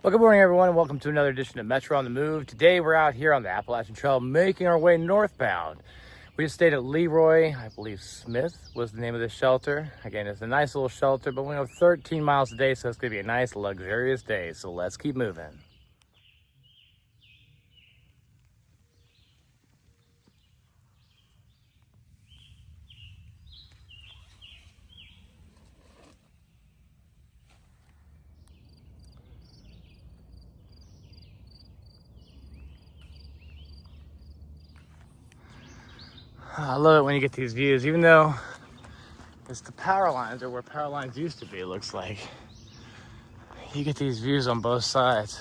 Well, good morning, everyone, and welcome to another edition of Metro on the Move. Today, we're out here on the Appalachian Trail making our way northbound. We just stayed at Leroy, I believe Smith was the name of this shelter. Again, it's a nice little shelter, but we have 13 miles a day, so it's going to be a nice, luxurious day. So let's keep moving. I love it when you get these views, even though it's the power lines, or where power lines used to be, it looks like. You get these views on both sides,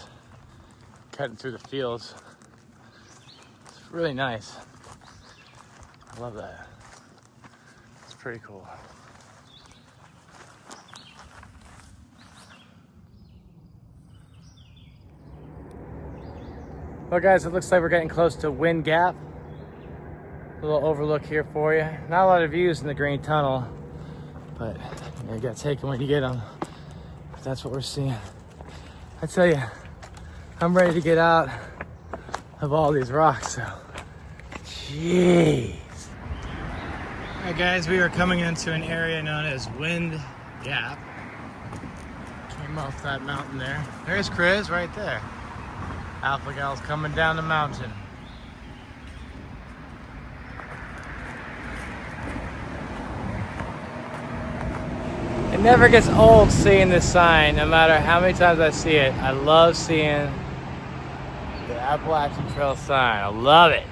cutting through the fields. It's really nice. I love that. It's pretty cool. Well, guys, it looks like we're getting close to Wind Gap. A little overlook here for you. Not a lot of views in the Green Tunnel, but you gotta take them when you get them. But that's what we're seeing. I tell you, I'm ready to get out of all these rocks, so jeez. All right, guys, we are coming into an area known as Wind Gap. Came off that mountain there. There's Chris right there. Alpha Gal's coming down the mountain. It never gets old seeing this sign, no matter how many times I see it. I love seeing the Appalachian Trail sign. I love it.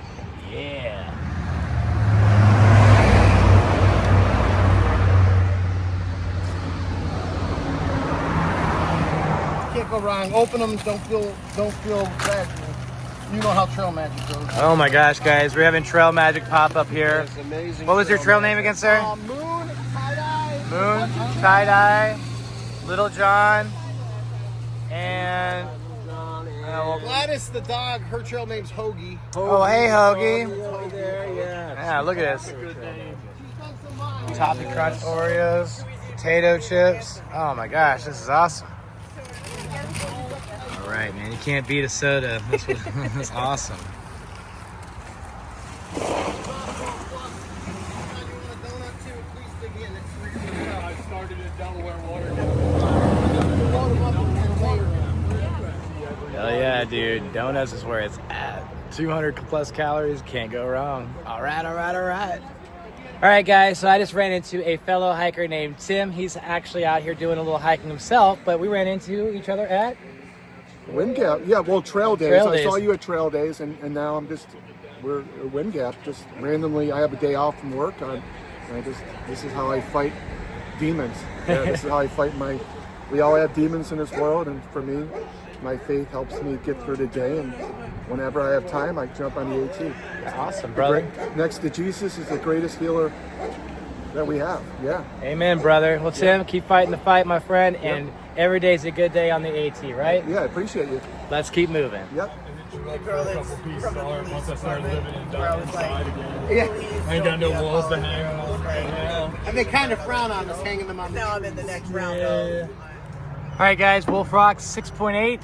Yeah. Can't go wrong. Open them. Don't feel bad. You know how trail magic goes. Oh my gosh, guys, we're having trail magic pop up here. It's amazing. What was your trail name again, sir? Moon Tie-Dye. Moon, Tie-Dye, Little John, and Gladys the dog. Her trail name's Hoagie. oh, hey, Hoagie. Hoagie there, yeah. Yeah, look at this. Toffee Crunch Oreos, potato chips. Oh my gosh, this is awesome. All right, man, you can't beat a soda. That's awesome. Hell yeah, dude. Donuts is where it's at. 200 plus calories, can't go wrong. All right, all right, all right. All right, guys, so I just ran into a fellow hiker named Tim. He's actually out here doing a little hiking himself, but we ran into each other at Wind Gap, yeah, well, Trail Days. Trail I Days. saw you at Trail Days, and now we're at Wind Gap, just randomly. I have a day off from work, this is how I fight demons. Yeah, this is how I fight we all have demons in this world, and for me, my faith helps me get through the day, and whenever I have time, I jump on the AT. Awesome, brother. Next to Jesus is the greatest healer that we have, yeah. Amen, brother. Well, Tim, keep fighting the fight, my friend, and every day's a good day on the AT, right? Yeah, I appreciate you. Let's keep moving. Yep. Once I started living in inside again. Yeah. I ain't got no walls to hang on right now. And they kind of frown on us hanging them on the. Now I'm in the next round. Yeah. All right, guys, Wolf Rock 6.8,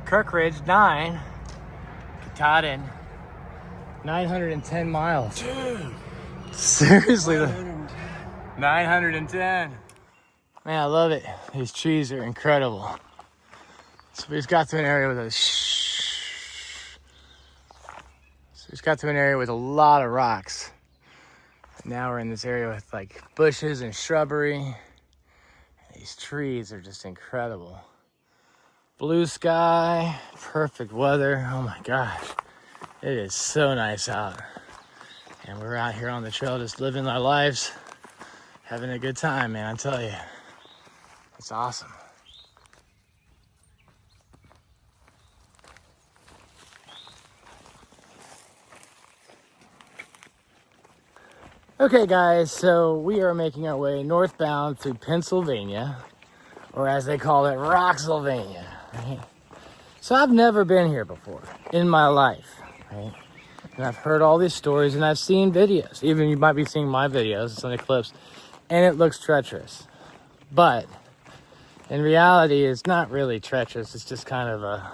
Kirkridge 9, Katahdin 910 miles. Dude. Seriously, 910. Man, I love it. These trees are incredible. So we just got to an area with a lot of rocks. Now we're in this area with like bushes and shrubbery. These trees are just incredible. Blue sky, perfect weather. Oh my gosh, it is so nice out. And we're out here on the trail just living our lives, having a good time, man, I tell you. It's awesome. Okay, guys, so we are making our way northbound through Pennsylvania, or as they call it, Rocksylvania, right? So I've never been here before in my life, right? And I've heard all these stories and I've seen videos. Even you might be seeing my videos, some of the clips, and it looks treacherous. But in reality is not really treacherous. It's just kind of a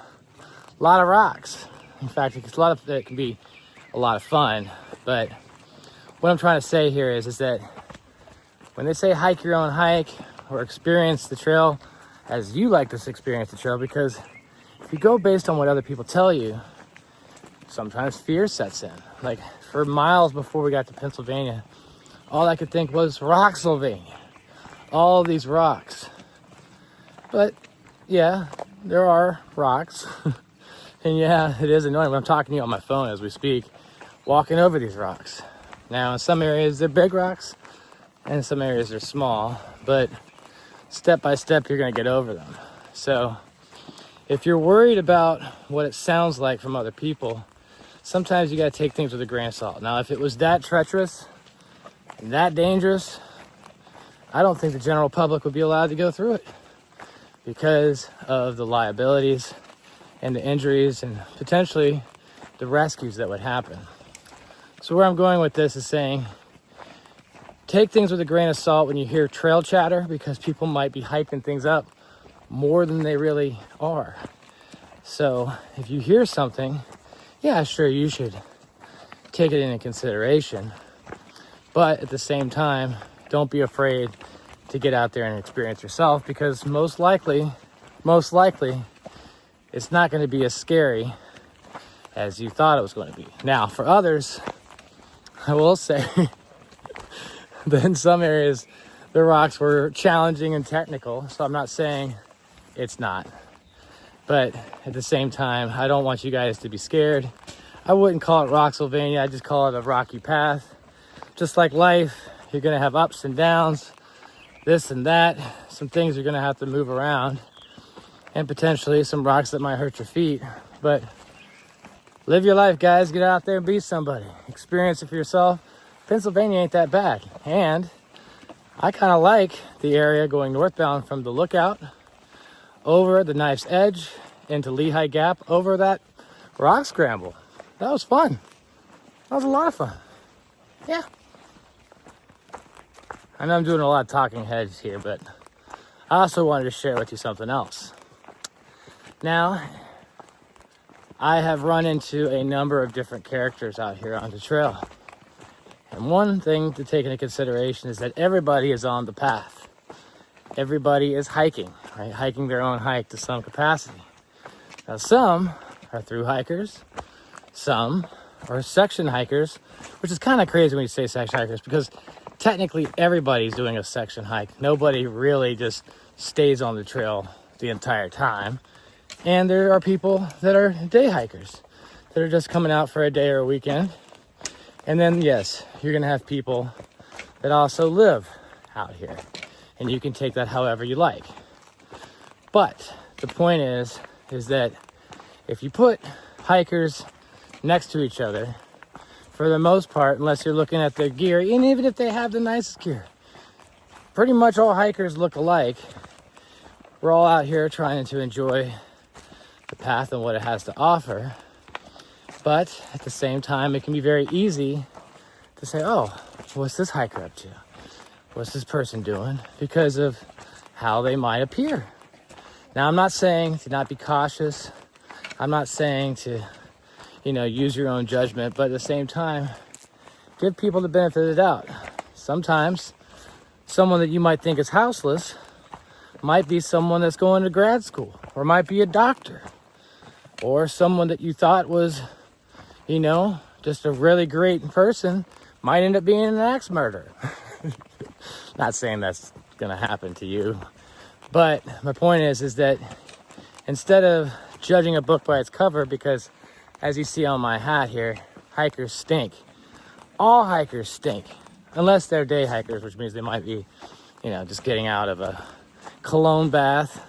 lot of rocks. In fact, it's a lot of it can be a lot of fun. But what I'm trying to say here is that when they say hike your own hike or experience the trail as you like to experience the trail, because if you go based on what other people tell you, sometimes fear sets in. Like for miles before we got to Pennsylvania, all I could think was Rocksylvania. All these rocks. But yeah, there are rocks. And yeah, it is annoying when I'm talking to you on my phone as we speak, walking over these rocks. Now in some areas they're big rocks and in some areas they're small, but step by step you're gonna get over them. So if you're worried about what it sounds like from other people, sometimes you gotta take things with a grain of salt. Now if it was that treacherous and that dangerous, I don't think the general public would be allowed to go through it because of the liabilities and the injuries and potentially the rescues that would happen. So where I'm going with this is saying, take things with a grain of salt when you hear trail chatter, because people might be hyping things up more than they really are. So if you hear something, yeah, sure, you should take it into consideration. But at the same time, don't be afraid to get out there and experience yourself, because most likely, it's not going to be as scary as you thought it was going to be. Now, for others, I will say that in some areas, the rocks were challenging and technical. So I'm not saying it's not. But at the same time, I don't want you guys to be scared. I wouldn't call it Rocksylvania. I just call it a rocky path. Just like life, you're going to have ups and downs, this and that. Some things you're going to have to move around. And potentially some rocks that might hurt your feet. But live your life, guys. Get out there and be somebody. Experience it for yourself. Pennsylvania ain't that bad. And I kind of like the area going northbound from the Lookout over the Knife's Edge into Lehigh Gap over that rock scramble. That was fun. That was a lot of fun. Yeah. I know I'm doing a lot of talking heads here, but I also wanted to share with you something else. Now, I have run into a number of different characters out here on the trail. And one thing to take into consideration is that everybody is on the path. Everybody is hiking, right? Hiking their own hike to some capacity. Now, some are through hikers, some are section hikers, which is kind of crazy when you say section hikers, because technically everybody's doing a section hike. Nobody really just stays on the trail the entire time. And there are people that are day hikers that are just coming out for a day or a weekend. And then, yes, you're going to have people that also live out here. And you can take that however you like. But the point is that if you put hikers next to each other, for the most part, unless you're looking at their gear, and even if they have the nicest gear, pretty much all hikers look alike. We're all out here trying to enjoy the path and what it has to offer. But at the same time, it can be very easy to say, oh, what's this hiker up to? What's this person doing? Because of how they might appear. Now, I'm not saying to not be cautious. I'm not saying to, use your own judgment. But at the same time, give people the benefit of the doubt. Sometimes someone that you might think is houseless might be someone that's going to grad school, or might be a doctor, or someone that you thought was, just a really great person might end up being an axe murderer. Not saying that's gonna happen to you, but my point is that instead of judging a book by its cover, because as you see on my hat here, hikers stink. All hikers stink, unless they're day hikers, which means they might be, just getting out of a cologne bath,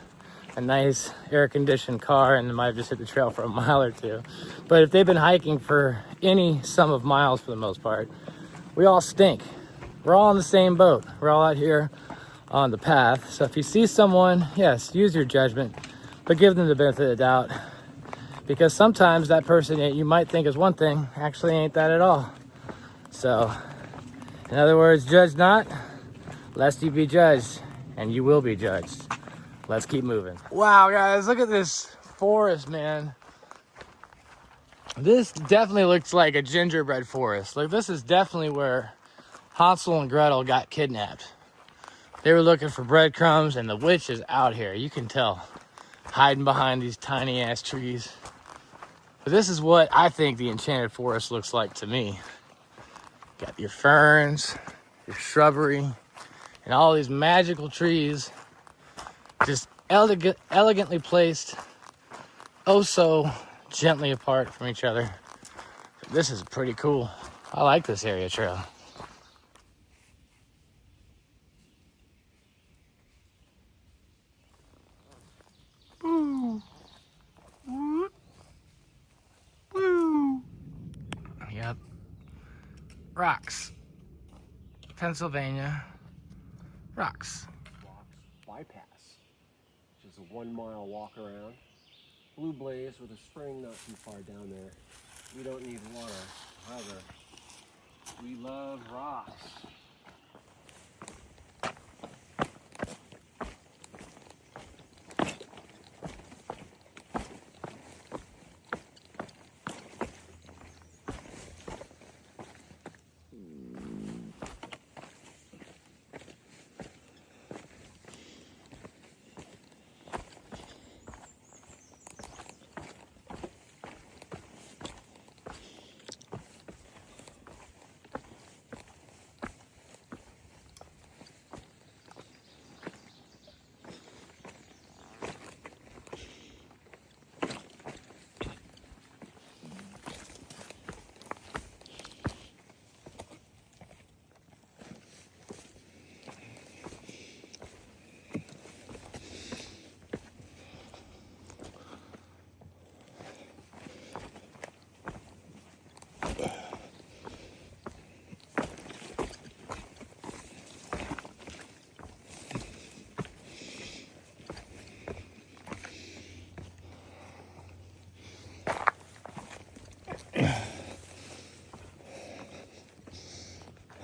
a nice air-conditioned car, and they might have just hit the trail for a mile or two. But if they've been hiking for any sum of miles for the most part, we all stink. We're all in the same boat. We're all out here on the path. So if you see someone, yes, use your judgment, but give them the benefit of the doubt, because sometimes that person that you might think is one thing actually ain't that at all. So, in other words, judge not, lest you be judged, and you will be judged. let's keep moving. Wow, guys, look at this forest, man. This definitely looks like a gingerbread forest. Like, this is definitely where Hansel and Gretel got kidnapped. They were looking for breadcrumbs, and the witch is out here. You can tell, hiding behind these tiny ass trees. But this is what I think the enchanted forest looks like to me. Got your ferns, your shrubbery, and all these magical trees just elegantly placed, oh so gently apart from each other. This is pretty cool. I like this area trail. Yep. Rocks. Pennsylvania. Rocks. Bypass, which is a 1 mile walk around. Blue blaze with a spring not too far down there. We don't need water. However, we love rocks.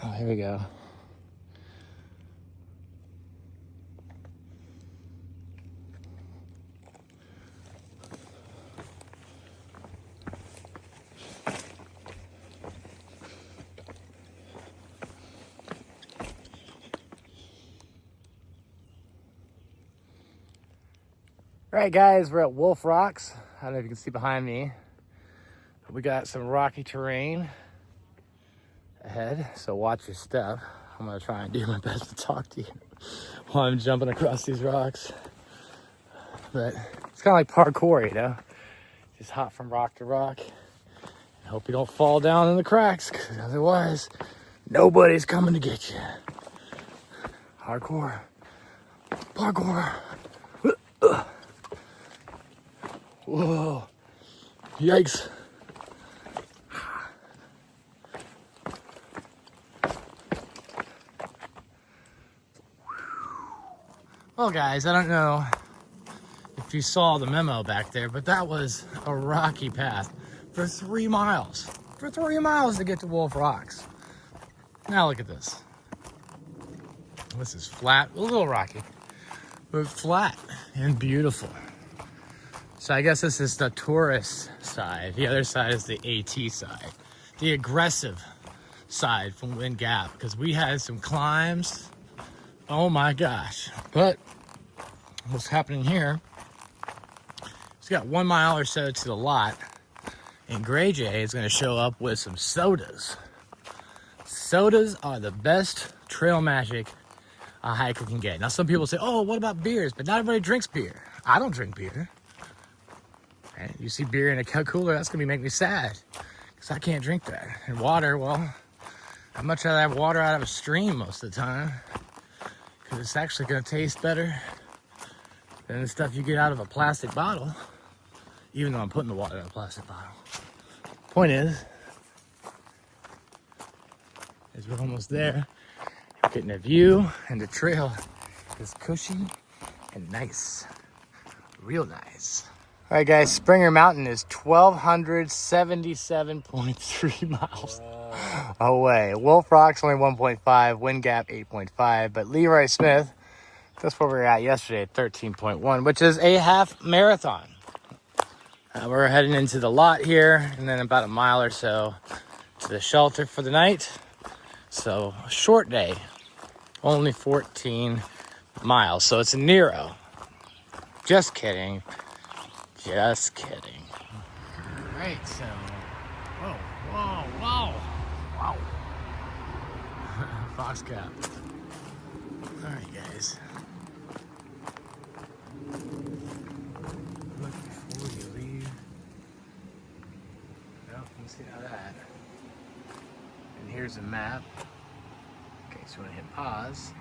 Oh, here we go. All right, guys, we're at Wolf Rocks. I don't know if you can see behind me, but we got some rocky terrain ahead, so watch your step. I'm gonna try and do my best to talk to you while I'm jumping across these rocks. But it's kind of like parkour, you know? Just hop from rock to rock. I hope you don't fall down in the cracks, because otherwise, nobody's coming to get you. Hardcore. Parkour. Whoa. Yikes. Well, guys, I don't know if you saw the memo back there, but that was a rocky path for 3 miles. For 3 miles to get to Wolf Rocks. Now look at this. This is flat, a little rocky, but flat and beautiful. So I guess this is the tourist side. The other side is the AT side, the aggressive side from Wind Gap, because we had some climbs. Oh my gosh. But what's happening here, it's got 1 mile or so to the lot, and Gray Jay is going to show up with some sodas. Sodas are the best trail magic a hiker can get. Now, some people say, oh, what about beers? But not everybody drinks beer. I don't drink beer. And you see beer in a cooler, that's going to make me sad, because I can't drink that. And water, well, I'd much rather have water out of a stream most of the time, because it's actually going to taste better than the stuff you get out of a plastic bottle, even though I'm putting the water in a plastic bottle. Point is we're almost there. Getting a view, and the trail is cushy and nice. Real nice. All right, guys, Springer Mountain is 1,277.3 miles away. Wolf Rock's only 1.5, Wind Gap 8.5, but Leroy Smith That's where we were at yesterday at 13.1, which is a half marathon. We're heading into the lot here, and then about a mile or so to the shelter for the night. So a short day, only 14 miles. So it's a Nero. Just kidding. Just kidding. All right, so whoa. Fox cap. All right, guys. Look before you leave. Well, let's see how that. And here's a map. Okay, so you want to hit pause.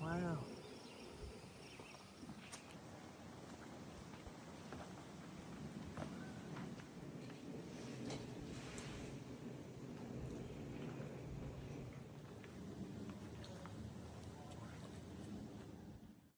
Wow.